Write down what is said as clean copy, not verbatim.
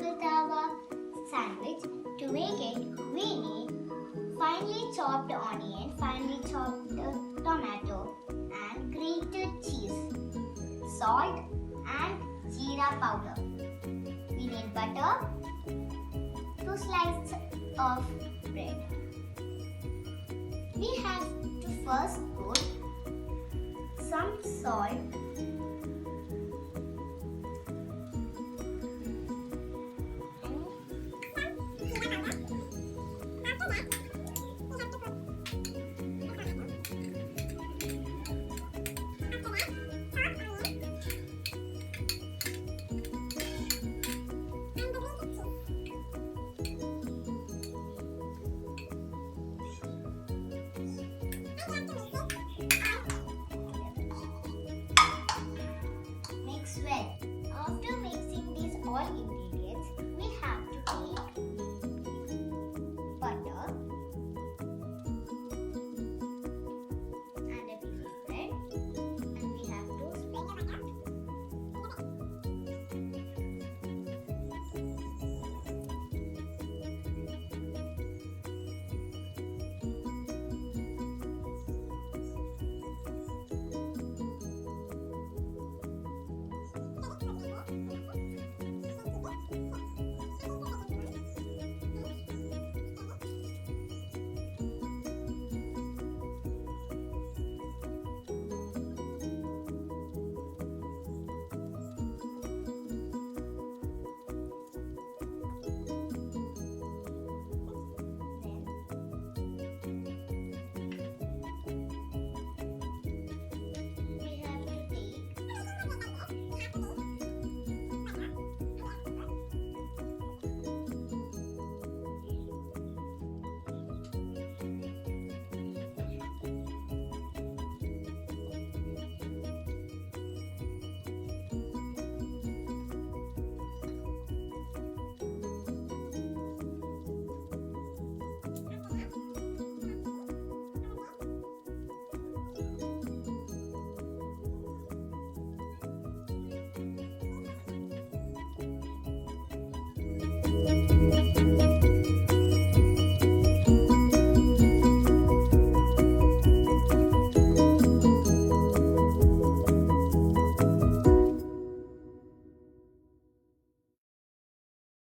vegetable tawa sandwich. To make it, we need finely chopped onion, finely chopped tomato and grated cheese, salt and jeera powder. We need butter, 2 slices of bread. We have to first put some salt mix well. After mixing these all ingredients,